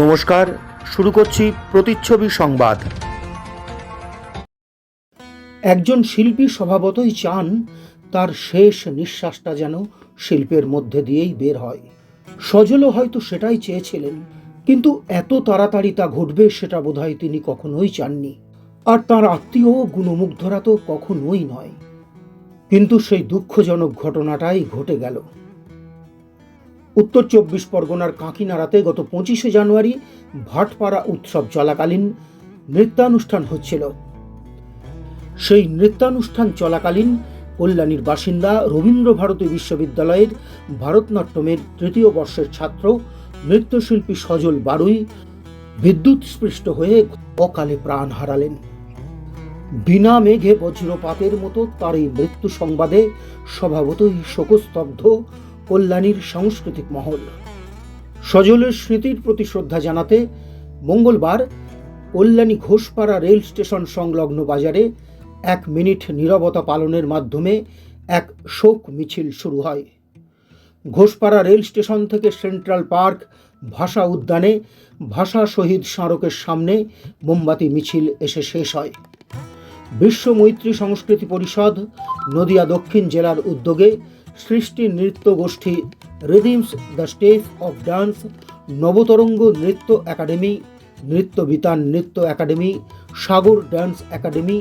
নমস্কার, শুরু করছি প্রতিচ্ছবি সংবাদ। একজন শিল্পী স্বভাবতই চান তার শেষ নিঃশ্বাসটা যেন শিল্পের মধ্যে দিয়েই বের হয়। সজলও হয়তো সেটাই চেয়েছিলেন, কিন্তু এত তাড়াতাড়ি তা ঘটবে সেটা বোধহয় তিনি কখনোই চাননি। আর তার আত্মীয় গুণমুগ্ধরা তো কখনোই নয়। কিন্তু সেই দুঃখজনক ঘটনাটাই ঘটে গেল। উত্তর ২৪ পরগনার কাঁকিনাড়াতে গত ২৫শে জানুয়ারি ভাটপাড়া উৎসব চলাকালীন নৃত্যানুষ্ঠান হচ্ছিল। সেই নৃত্যানুষ্ঠান চলাকালীন কল্যাণীর বাসিন্দা রবীন্দ্রভারতী বিশ্ববিদ্যালয়ের ভারতনাট্যমের তৃতীয় বর্ষের ছাত্র নৃত্যশিল্পী সজল বারুই বিদ্যুৎস্পৃষ্ট হয়ে অকালে প্রাণ হারালেন। বিনা মেঘে বজ্রপাতের মতো তার এই মৃত্যু সংবাদে স্বভাবতই শোকস্তব্ধ কল্যাণীর সাংস্কৃতিক মহল। সজলের স্মৃতির প্রতি শ্রদ্ধা জানাতে মঙ্গলবার কল্যাণী ঘোষপাড়া রেল স্টেশন সংলগ্ন বাজারে ১ মিনিট নীরবতা পালনের মাধ্যমে এক শোক মিছিল শুরু হয়। ঘোষপাড়া রেল স্টেশন থেকে সেন্ট্রাল পার্ক ভাষা উদ্যানে ভাষা শহীদ স্মারকের সামনে মোমবাতি মিছিল এসে শেষ হয়। বিশ্ব মৈত্রী সংস্কৃতি পরিষদ নদিয়া দক্ষিণ জেলার উদ্যোগে সৃষ্টি নৃত্য গোষ্ঠী রিদিমস দ্য স্টেপ অফ ডান্স, নবতরঙ্গ নৃত্য একাডেমি, নৃত্য বিতান নৃত্য একাডেমি, সাগর ডান্স একাডেমি,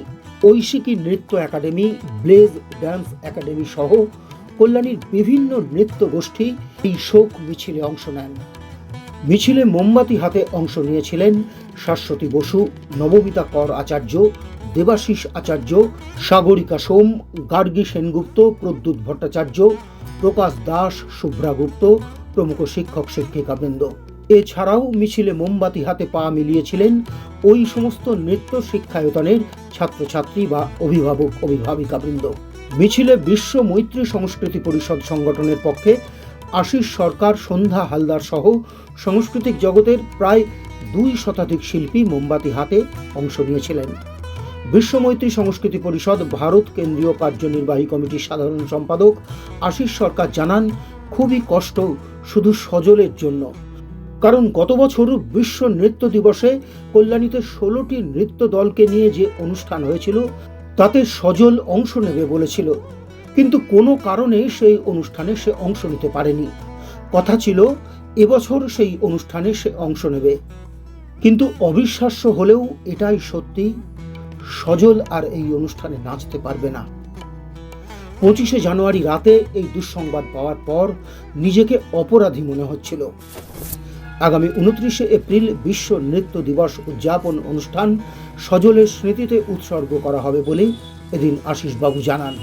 ঐশিকী নৃত্য একাডেমি, ব্লেজ ডান্স একাডেমি সহ কল্যাণীর বিভিন্ন নৃত্য গোষ্ঠী এই শোক মিছিলে অংশ নেন। মিছিলে মোমবাতি হাতে অংশ নিয়েছিলেন শাশ্বতী বসু, নবমিতা কর আচার্য, দেবাশিস আচার্য, সাগরিকা সোম, গার্গী সেনগুপ্ত, প্রদ্যুৎ ভট্টাচার্য, প্রকাশ দাস, শুভ্রা গুপ্ত প্রমুখ শিক্ষক শিক্ষিকাবৃন্দ। এছাড়াও মিছিলে মোমবাতি হাতে পা মিলিয়েছিলেন ওই সমস্ত নৃত্য শিক্ষায়তনের ছাত্রছাত্রী বা অভিভাবক অভিভাবিকাবৃন্দ। মিছিলে বিশ্ব মৈত্রী সংস্কৃতি পরিষদ সংগঠনের পক্ষে আশিস সরকার, সন্ধ্যা হালদার সহ সাংস্কৃতিক জগতের প্রায় ২ শতাধিক শিল্পী মোমবাতি হাতে অংশ নিয়েছিলেন। বিশ্ব মৈত্রী সংস্কৃতি পরিষদ ভারত কেন্দ্রীয় কার্যনির্বাহী কমিটির সাধারণ সম্পাদক আশিস সরকার জানান, খুবই কষ্ট শুধু সজলের জন্য, কারণ গত বছর বিশ্ব নৃত্য দিবসে কল্যাণীতে ১৬টি নৃত্য দলকে নিয়ে যে অনুষ্ঠান হয়েছিল তাতে সজল অংশ নেবে বলেছিল, কিন্তু কোনো কারণে সেই অনুষ্ঠানে সে অংশ নিতে পারেনি। কথা ছিল এবছর সেই অনুষ্ঠানে সে অংশ নেবে, কিন্তু অবিশ্বাস্য হলেও এটাই সত্যি, সজল আর এই অনুষ্ঠানে নাচতে পারবে না। ২৫শে জানুয়ারি রাতে এই দুঃসংবাদ পাওয়ার পর নিজেকে অপরাধী মনে হচ্ছিল। আগামী ২৯শে এপ্রিল বিশ্ব নৃত্য দিবস উদযাপন অনুষ্ঠান সজলের স্মৃতিতে উৎসর্গ করা হবে বলে এদিন আশিসবাবু জানান।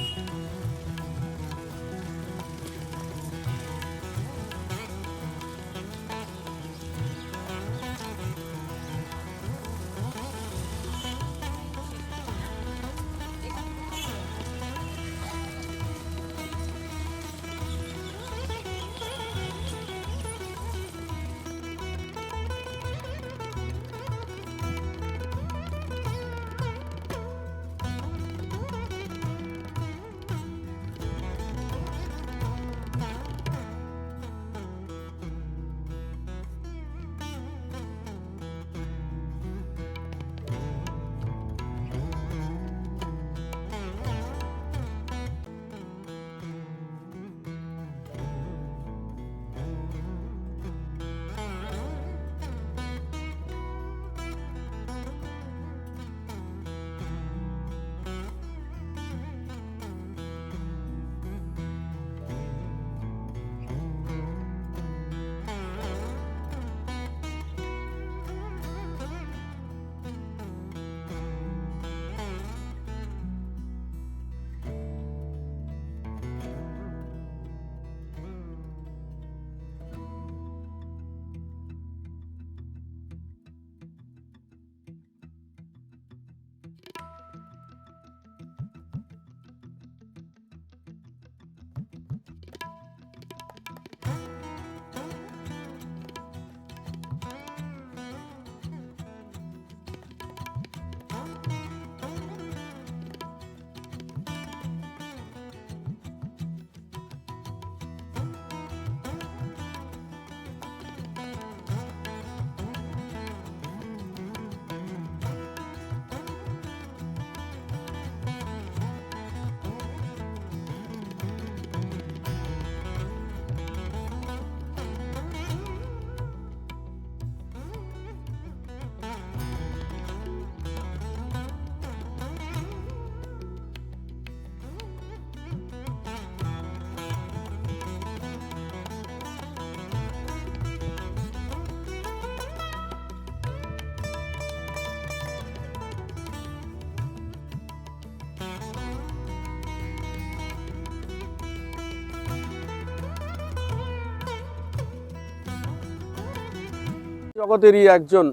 জগতেরই একজন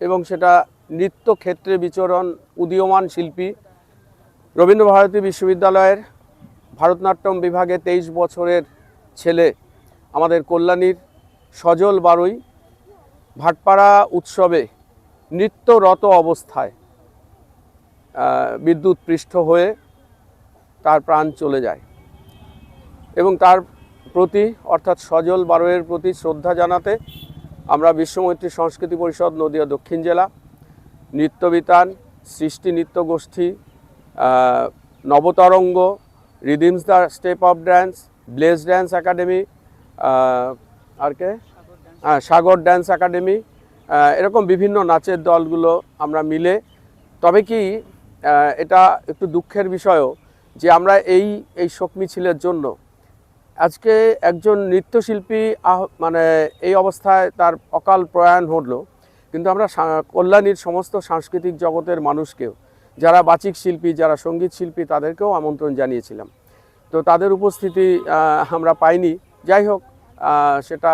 এবং সেটা নৃত্য ক্ষেত্রে বিচরণ উদীয়মান শিল্পী, রবীন্দ্রভারতী বিশ্ববিদ্যালয়ের ভারতনাট্যম বিভাগে 23 বছরের ছেলে আমাদের কল্যাণীর সজল বারুই ভাটপাড়া উৎসবে নৃত্যরত অবস্থায় বিদ্যুৎ পৃষ্ঠ হয়ে তার প্রাণ চলে যায় এবং তার প্রতি অর্থাৎ সজল বারুইয়ের প্রতি শ্রদ্ধা জানাতে আমরা বিশ্বমৈত্রী সংস্কৃতি পরিষদ নদিয়া দক্ষিণ জেলা, নৃত্যবিতান, Srishti Nritya Goshthi, Nabatarang, rhythms the step of dance, blaze dance academy, R K Sagar dance academy, এরকম বিভিন্ন নাচের দলগুলো আমরা মিলে, তবে কি এটা একটু দুঃখের বিষয়ও যে আমরা এই শোক মিছিলের জন্য আজকে একজন নৃত্যশিল্পী মানে এই অবস্থায় তার অকাল প্রয়াণ হলো, কিন্তু আমরা কল্যাণীর সমস্ত সাংস্কৃতিক জগতের মানুষকেও, যারা বাচিক শিল্পী, যারা সঙ্গীত শিল্পী, তাদেরকেও আমন্ত্রণ জানিয়েছিলাম। তো তাদের উপস্থিতি আমরা পাইনি। যাই হোক, সেটা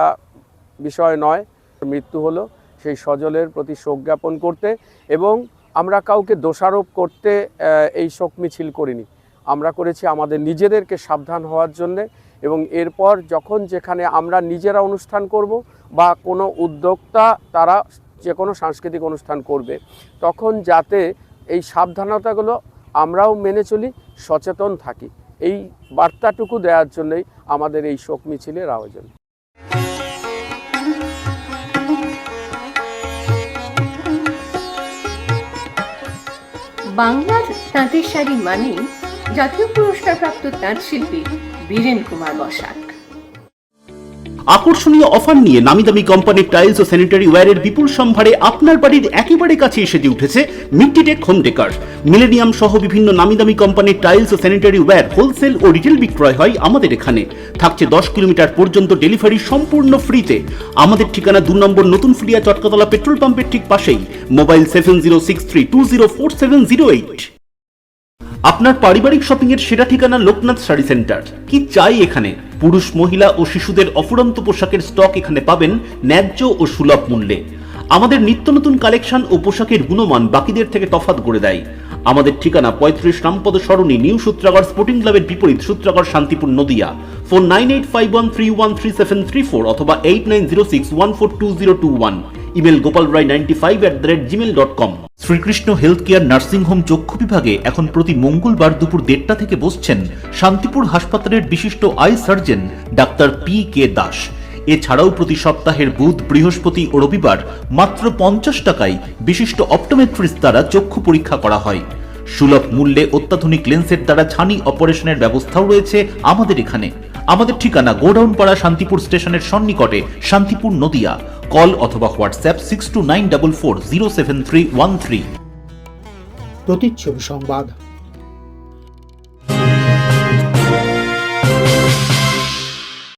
বিষয় নয়। মৃত্যু হলো, সেই সজলের প্রতি শোক জ্ঞাপন করতে, এবং আমরা কাউকে দোষারোপ করতে এই শোক মিছিল করিনি। আমরা করেছি আমাদের নিজেদেরকে সাবধান হওয়ার জন্যে, এবং এরপর যখন যেখানে আমরা নিজেরা অনুষ্ঠান করব বা কোনো উদ্যোক্তা তারা যে কোনো সাংস্কৃতিক অনুষ্ঠান করবে, তখন যাতে এই সাবধানতাগুলো আমরাও মেনে চলি, সচেতন থাকি, এই বার্তাটুকু দেওয়ার জন্যই আমাদের এই শোক মিছিলের আয়োজন। বাংলার তাঁতের শাড়ি মানেই জাতীয় পুরস্কারপ্রাপ্ত তাঁত শিল্পী বীরেন কুমার বসাক। আকর্ষণীয় অফার নিয়ে নামি দামি কোম্পানির টাইলস ও স্যানিটারি ওয়্যারের বিপুল সম্ভারে আপনার বাড়ির একেবারে কাছে এসে উঠেছে মিট্টিটেক হোম ডেকার। মিলেনিয়াম সহ বিভিন্ন নামি দামি কোম্পানির টাইলস ও স্যানিটারি ওয়্যার হোলসেল ও রিটেল বিক্রয় হয় আমাদের এখানে। থাকছে 10 কিলোমিটার পর্যন্ত ডেলিভারি সম্পূর্ণ ফ্রিতে। আমাদের ঠিকানা 2 নম্বর নতুন ফ্রিয়া চটকাতলা পেট্রোল পাম্পের ঠিক পাশেই। মোবাইল 7063204708। আপনার পারিবারিক শপিং এর সেরা ঠিকানা লোকনাথ শাড়ি সেন্টার। কি চাই এখানে? পুরুষ, মহিলা ও শিশুদের অফুরন্ত পোশাকের স্টক এখানে পাবেন ন্যায্য ও সুলভ মূল্যে। আমাদের নিত্য নতুন কালেকশন ও পোশাকের গুণমান বাকিদের থেকে তফাৎ করে দেয়। আমাদের ঠিকানা 35 রামপদ সরণি, নিউ সূত্রাগড় স্পোর্টিং ক্লাবের বিপরীত, সূত্রাগড়, শান্তিপুর, নদিয়া। ফোন 9851313734 অথবা 8906142021। Email gopalrai95@gmail.com। Srikrishna health care nursing home চক্ষু বিভাগে এখন প্রতি মঙ্গলবার দুপুর 1:30 থেকে বসছেন শান্তিপুর হাসপাতালের বিশিষ্ট I surgeon doctor PK Das. এছাড়াও প্রতি সপ্তাহের বুধ, বৃহস্পতি ও রবিবার মাত্র 50 টাকায় বিশিষ্ট অপটোমেট্রিস্ট দ্বারা চক্ষু পরীক্ষা করা হয়। সুলভ মূল্যে অত্যাধুনিক লেন্সের দ্বারা ছানি অপারেশনের ব্যবস্থাও রয়েছে আমাদের এখানে। আমাদের ঠিকানা গোডাউন পাড়া, শান্তিপুর স্টেশনের সন্নিকটে, শান্তিপুর, নদিয়া। কল অথবা হোয়াটসঅ্যাপ 6294407313। প্রতিচ্ছবি সংবাদ।